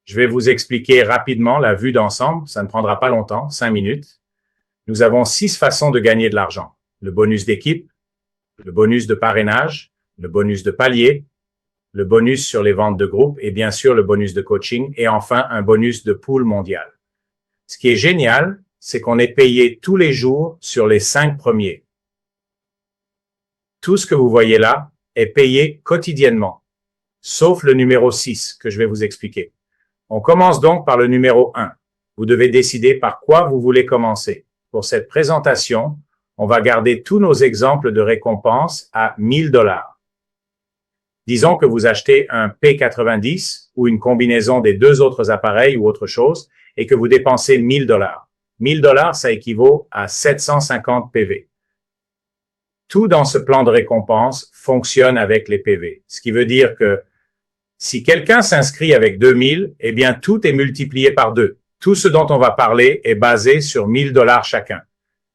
Je vais vous expliquer rapidement la vue d'ensemble. Ça ne prendra pas longtemps, 5 minutes. Nous avons 6 façons de gagner de l'argent. Le bonus d'équipe, le bonus de parrainage, le bonus de palier, le bonus sur les ventes de groupe et bien sûr le bonus de coaching et enfin un bonus de pool mondial. Ce qui est génial, c'est qu'on est payé tous les jours sur les 5 premiers. Tout ce que vous voyez là est payé quotidiennement, sauf le numéro 6 que je vais vous expliquer. On commence donc par le numéro 1. Vous devez décider par quoi vous voulez commencer. Pour cette présentation, on va garder tous nos exemples de récompenses à 1000 $. Disons que vous achetez un P90 ou une combinaison des 2 autres appareils ou autre chose et que vous dépensez 1000 $. 1000 $, ça équivaut à 750 PV. Tout dans ce plan de récompense fonctionne avec les PV. Ce qui veut dire que si quelqu'un s'inscrit avec 2000, eh bien tout est multiplié par 2. Tout ce dont on va parler est basé sur 1000 $ chacun.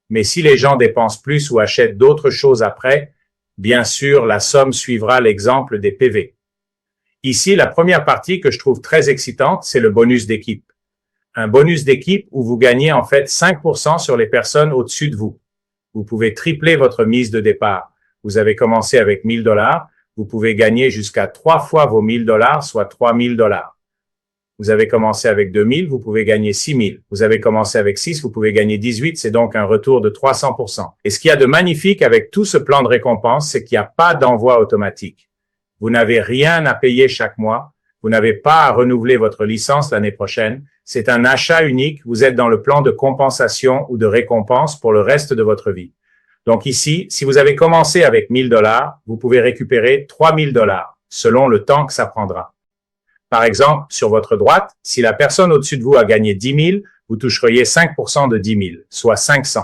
Mais si les gens dépensent plus ou achètent d'autres choses après, bien sûr, la somme suivra l'exemple des PV. Ici, la première partie que je trouve très excitante, c'est le bonus d'équipe. Un bonus d'équipe où vous gagnez en fait 5% sur les personnes au-dessus de vous. Vous pouvez tripler votre mise de départ. Vous avez commencé avec 1000 $, vous pouvez gagner jusqu'à 3 fois vos 1000 $, soit 3000 $. Vous avez commencé avec 2000, vous pouvez gagner 6000. Vous avez commencé avec 6, vous pouvez gagner 18, c'est donc un retour de 300%. Et ce qu'il y a de magnifique avec tout ce plan de récompense, c'est qu'il n'y a pas d'envoi automatique. Vous n'avez rien à payer chaque mois. Vous n'avez pas à renouveler votre licence l'année prochaine. C'est un achat unique. Vous êtes dans le plan de compensation ou de récompense pour le reste de votre vie. Donc ici, si vous avez commencé avec 1000 $, vous pouvez récupérer 3000 $, selon le temps que ça prendra. Par exemple, sur votre droite, si la personne au-dessus de vous a gagné 10 000, vous toucheriez 5% de 10 000, soit 500.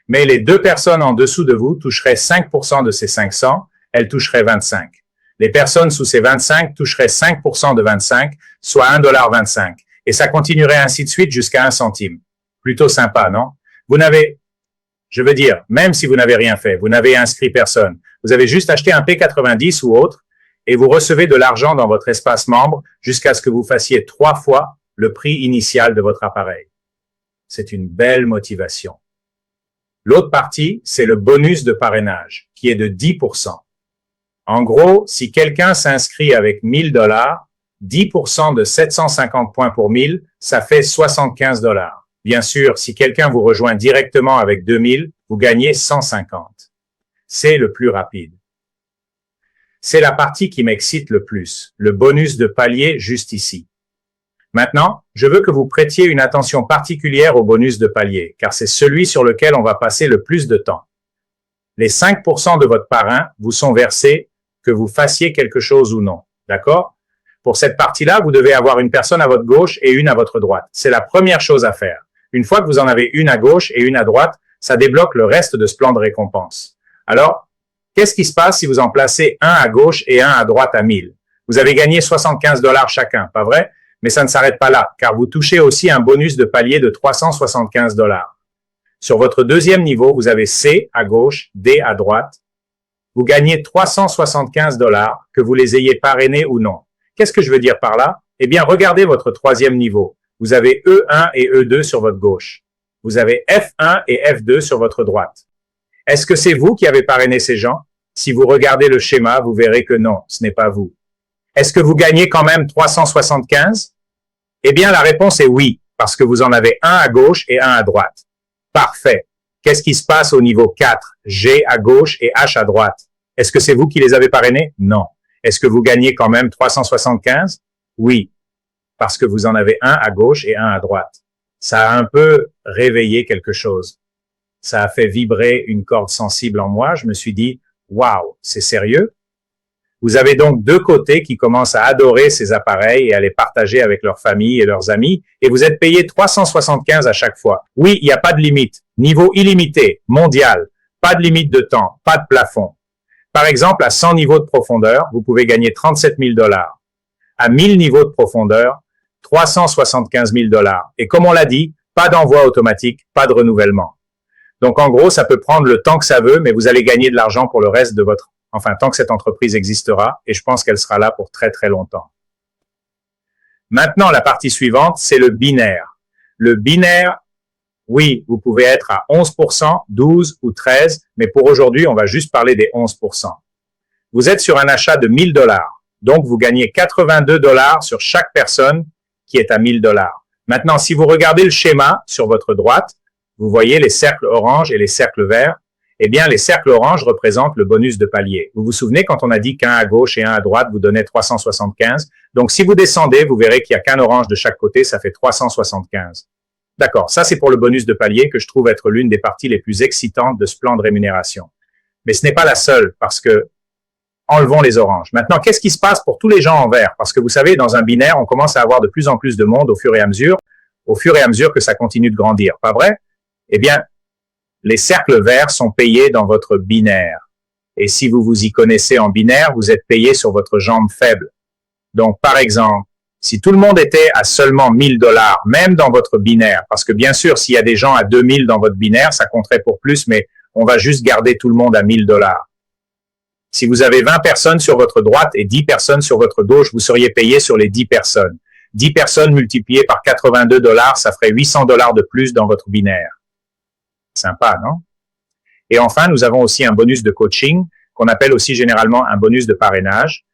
Mais les 2 personnes en dessous de vous toucheraient 5% de ces 500, elles toucheraient 25. Les personnes sous ces 25 toucheraient 5% de 25, soit 1,25 $. Et ça continuerait ainsi de suite jusqu'à 1 centime. Plutôt sympa, non? Je veux dire, même si vous n'avez rien fait, vous n'avez inscrit personne, vous avez juste acheté un P90 ou autre, et vous recevez de l'argent dans votre espace membre jusqu'à ce que vous fassiez 3 fois le prix initial de votre appareil. C'est une belle motivation. L'autre partie, c'est le bonus de parrainage, qui est de 10%. En gros, si quelqu'un s'inscrit avec 1000 $, 10% de 750 points pour 1000, ça fait 75 $. Bien sûr, si quelqu'un vous rejoint directement avec 2000, vous gagnez 150. C'est le plus rapide. C'est la partie qui m'excite le plus, le bonus de palier juste ici. Maintenant, je veux que vous prêtiez une attention particulière au bonus de palier, car c'est celui sur lequel on va passer le plus de temps. Les 5% de votre parrain vous sont versés, que vous fassiez quelque chose ou non. D'accord? Pour cette partie-là, vous devez avoir une personne à votre gauche et une à votre droite. C'est la première chose à faire. Une fois que vous en avez une à gauche et une à droite, ça débloque le reste de ce plan de récompense. Alors, qu'est-ce qui se passe si vous en placez un à gauche et un à droite à 1000? Vous avez gagné 75 $ chacun, pas vrai? Mais ça ne s'arrête pas là, car vous touchez aussi un bonus de palier de 375 $. Sur votre deuxième niveau, vous avez C à gauche, D à droite. Vous gagnez 375 $, que vous les ayez parrainés ou non. Qu'est-ce que je veux dire par là? Eh bien, regardez votre troisième niveau. Vous avez E1 et E2 sur votre gauche. Vous avez F1 et F2 sur votre droite. Est-ce que c'est vous qui avez parrainé ces gens? Si vous regardez le schéma, vous verrez que non, ce n'est pas vous. Est-ce que vous gagnez quand même 375? Eh bien, la réponse est oui, parce que vous en avez un à gauche et un à droite. Parfait. Qu'est-ce qui se passe au niveau 4? G à gauche et H à droite. Est-ce que c'est vous qui les avez parrainés? Non. Est-ce que vous gagnez quand même 375? Oui, parce que vous en avez un à gauche et un à droite. Ça a un peu réveillé quelque chose. Ça a fait vibrer une corde sensible en moi. Je me suis dit, waouh, c'est sérieux? Vous avez donc 2 côtés qui commencent à adorer ces appareils et à les partager avec leur famille et leurs amis, et vous êtes payé 375 à chaque fois. Oui, il n'y a pas de limite. Niveau illimité, mondial. Pas de limite de temps, pas de plafond. Par exemple, à 100 niveaux de profondeur, vous pouvez gagner 37 000 $. À 1000 niveaux de profondeur, 375 000 $. Et comme on l'a dit, pas d'envoi automatique, pas de renouvellement. Donc en gros, ça peut prendre le temps que ça veut, mais vous allez gagner de l'argent pour le reste de votre... Enfin, tant que cette entreprise existera, et je pense qu'elle sera là pour très très longtemps. Maintenant, la partie suivante, c'est le binaire. Le binaire, oui, vous pouvez être à 11%, 12 ou 13, mais pour aujourd'hui, on va juste parler des 11%. Vous êtes sur un achat de 1000 $. Donc, vous gagnez 82 $ sur chaque personne qui est à 1000 $. Maintenant, si vous regardez le schéma sur votre droite, vous voyez les cercles orange et les cercles verts. Eh bien, les cercles orange représentent le bonus de palier. Vous vous souvenez quand on a dit qu'un à gauche et un à droite vous donnait 375? Donc, si vous descendez, vous verrez qu'il n'y a qu'un orange de chaque côté, ça fait 375. D'accord, ça c'est pour le bonus de palier que je trouve être l'une des parties les plus excitantes de ce plan de rémunération. Mais ce n'est pas la seule, parce que enlevons les oranges. Maintenant, qu'est-ce qui se passe pour tous les gens en vert? Parce que vous savez, dans un binaire, on commence à avoir de plus en plus de monde au fur et à mesure que ça continue de grandir. Pas vrai? Eh bien, les cercles verts sont payés dans votre binaire. Et si vous vous y connaissez en binaire, vous êtes payé sur votre jambe faible. Donc, par exemple, si tout le monde était à seulement 1000 $, même dans votre binaire, parce que bien sûr, s'il y a des gens à 2000 dans votre binaire, ça compterait pour plus, mais on va juste garder tout le monde à 1000 $. Si vous avez 20 personnes sur votre droite et 10 personnes sur votre gauche, vous seriez payé sur les 10 personnes. 10 personnes multipliées par 82 $, ça ferait 800 $ de plus dans votre binaire. Sympa, non? Et enfin, nous avons aussi un bonus de coaching, qu'on appelle aussi généralement un bonus de parrainage,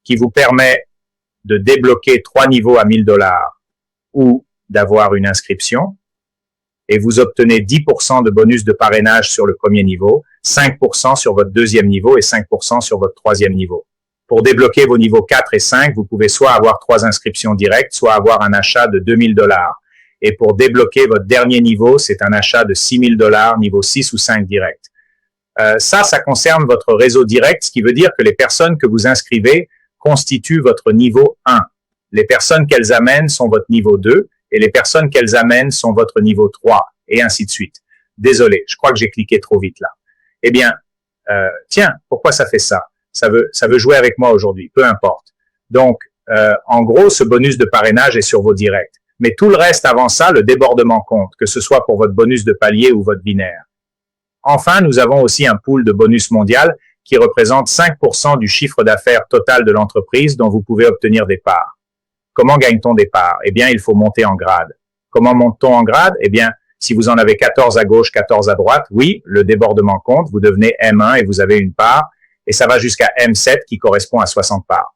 qui vous permet de débloquer 3 niveaux à 1000 $ ou d'avoir une inscription. Et vous obtenez 10% de bonus de parrainage sur le premier niveau, 5% sur votre deuxième niveau et 5% sur votre troisième niveau. Pour débloquer vos niveaux 4 et 5, vous pouvez soit avoir 3 inscriptions directes, soit avoir un achat de 2000 $. Et pour débloquer votre dernier niveau, c'est un achat de 6000 $, niveau 6 ou 5 direct. Ça concerne votre réseau direct, ce qui veut dire que les personnes que vous inscrivez constituent votre niveau 1. Les personnes qu'elles amènent sont votre niveau 2 et les personnes qu'elles amènent sont votre niveau 3 et ainsi de suite. Désolé, je crois que j'ai cliqué trop vite là. Eh bien, tiens, pourquoi ça fait ça? Ça veut jouer avec moi aujourd'hui, peu importe. Donc, en gros, ce bonus de parrainage est sur vos directs. Mais tout le reste avant ça, le débordement compte, que ce soit pour votre bonus de palier ou votre binaire. Enfin, nous avons aussi un pool de bonus mondial qui représente 5% du chiffre d'affaires total de l'entreprise dont vous pouvez obtenir des parts. Comment gagne-t-on des parts? Eh bien, il faut monter en grade. Comment monte-t-on en grade? Eh bien, si vous en avez 14 à gauche, 14 à droite, oui, le débordement compte, vous devenez M1 et vous avez une part, et ça va jusqu'à M7 qui correspond à 60 parts.